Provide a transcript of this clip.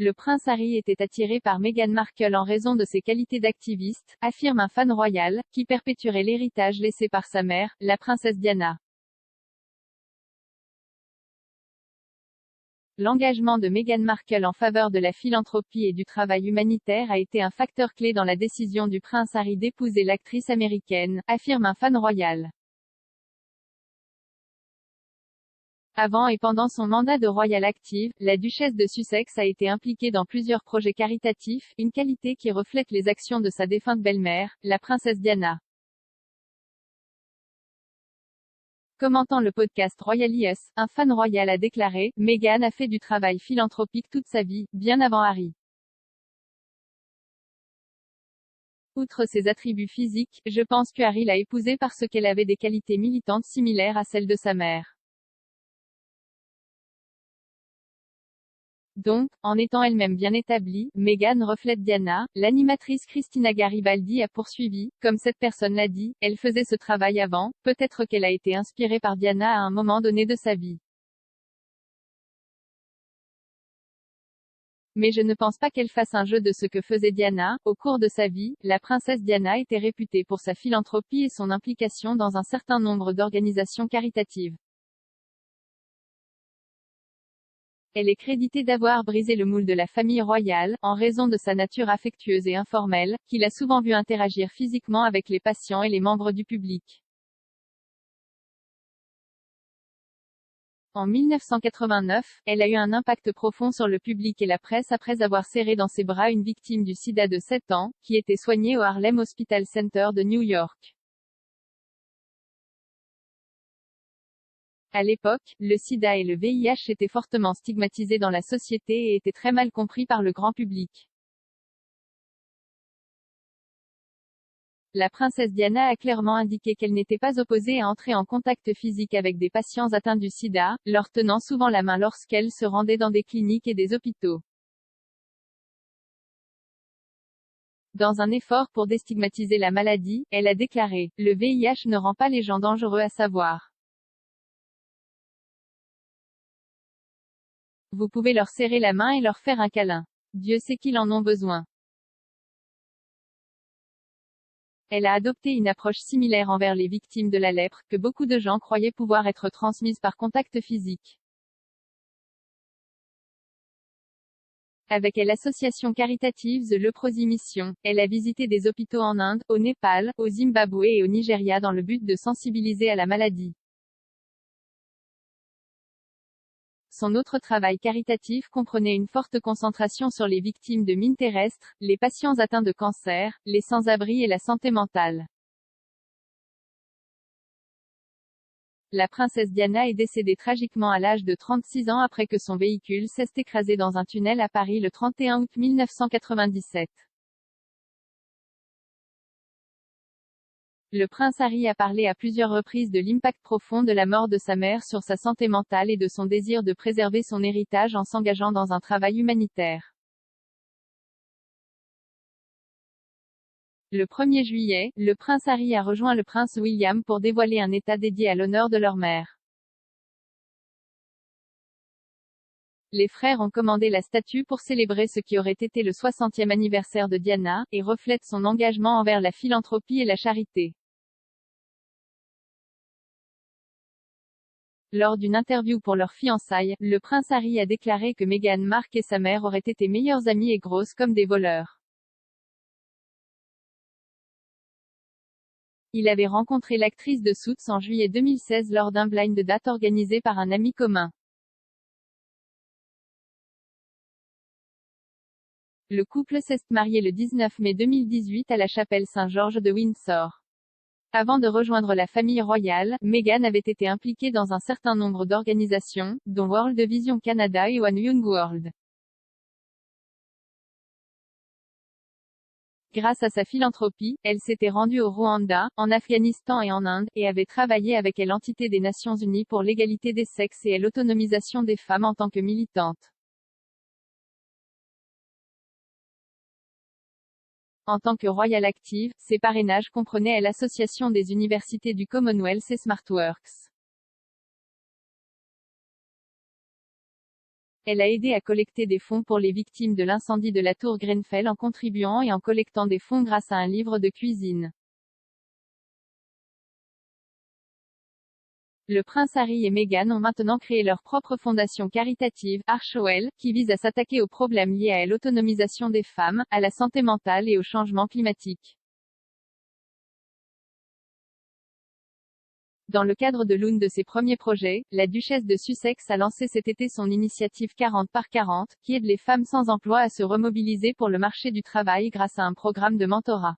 Le prince Harry était attiré par Meghan Markle en raison de ses qualités d'activiste, affirme un fan royal, qui perpétuerait l'héritage laissé par sa mère, la princesse Diana. L'engagement de Meghan Markle en faveur de la philanthropie et du travail humanitaire a été un facteur clé dans la décision du prince Harry d'épouser l'actrice américaine, affirme un fan royal. Avant et pendant son mandat de Royal Active, la duchesse de Sussex a été impliquée dans plusieurs projets caritatifs, une qualité qui reflète les actions de sa défunte belle-mère, la princesse Diana. Commentant le podcast Royalius, un fan royal a déclaré « Meghan a fait du travail philanthropique toute sa vie, bien avant Harry. Outre ses attributs physiques, je pense que Harry l'a épousée parce qu'elle avait des qualités militantes similaires à celles de sa mère. Donc, en étant elle-même bien établie, Meghan reflète Diana. » L'animatrice Christina Garibaldi a poursuivi, comme cette personne l'a dit, elle faisait ce travail avant, peut-être qu'elle a été inspirée par Diana à un moment donné de sa vie. Mais je ne pense pas qu'elle fasse un jeu de ce que faisait Diana. Au cours de sa vie, la princesse Diana était réputée pour sa philanthropie et son implication dans un certain nombre d'organisations caritatives. Elle est créditée d'avoir brisé le moule de la famille royale, en raison de sa nature affectueuse et informelle, qui l'a souvent vu interagir physiquement avec les patients et les membres du public. En 1989, elle a eu un impact profond sur le public et la presse après avoir serré dans ses bras une victime du sida de 7 ans, qui était soignée au Harlem Hospital Center de New York. À l'époque, le sida et le VIH étaient fortement stigmatisés dans la société et étaient très mal compris par le grand public. La princesse Diana a clairement indiqué qu'elle n'était pas opposée à entrer en contact physique avec des patients atteints du sida, leur tenant souvent la main lorsqu'elle se rendait dans des cliniques et des hôpitaux. Dans un effort pour déstigmatiser la maladie, elle a déclaré « Le VIH ne rend pas les gens dangereux à savoir. Vous pouvez leur serrer la main et leur faire un câlin. Dieu sait qu'ils en ont besoin. » Elle a adopté une approche similaire envers les victimes de la lèpre, que beaucoup de gens croyaient pouvoir être transmises par contact physique. Avec l'association caritative The Leprosy Mission, elle a visité des hôpitaux en Inde, au Népal, au Zimbabwe et au Nigeria dans le but de sensibiliser à la maladie. Son autre travail caritatif comprenait une forte concentration sur les victimes de mines terrestres, les patients atteints de cancer, les sans-abri et la santé mentale. La princesse Diana est décédée tragiquement à l'âge de 36 ans après que son véhicule s'est écrasé dans un tunnel à Paris le 31 août 1997. Le prince Harry a parlé à plusieurs reprises de l'impact profond de la mort de sa mère sur sa santé mentale et de son désir de préserver son héritage en s'engageant dans un travail humanitaire. Le 1er juillet, le prince Harry a rejoint le prince William pour dévoiler un état dédié à l'honneur de leur mère. Les frères ont commandé la statue pour célébrer ce qui aurait été le 60e anniversaire de Diana, et reflète son engagement envers la philanthropie et la charité. Lors d'une interview pour leurs fiançailles, le prince Harry a déclaré que Meghan Markle et sa mère auraient été meilleures amies et grosses comme des voleurs. Il avait rencontré l'actrice de Suits en juillet 2016 lors d'un blind date organisé par un ami commun. Le couple s'est marié le 19 mai 2018 à la chapelle Saint-Georges de Windsor. Avant de rejoindre la famille royale, Meghan avait été impliquée dans un certain nombre d'organisations, dont World Vision Canada et One Young World. Grâce à sa philanthropie, elle s'était rendue au Rwanda, en Afghanistan et en Inde, et avait travaillé avec l'entité des Nations Unies pour l'égalité des sexes et l'autonomisation des femmes en tant que militante. En tant que Royal Active, ses parrainages comprenaient l'association des universités du Commonwealth et SmartWorks. Elle a aidé à collecter des fonds pour les victimes de l'incendie de la tour Grenfell en contribuant et en collectant des fonds grâce à un livre de cuisine. Le prince Harry et Meghan ont maintenant créé leur propre fondation caritative, Archewell, qui vise à s'attaquer aux problèmes liés à l'autonomisation des femmes, à la santé mentale et au changement climatique. Dans le cadre de l'une de ses premiers projets, la duchesse de Sussex a lancé cet été son initiative 40 par 40, qui aide les femmes sans emploi à se remobiliser pour le marché du travail grâce à un programme de mentorat.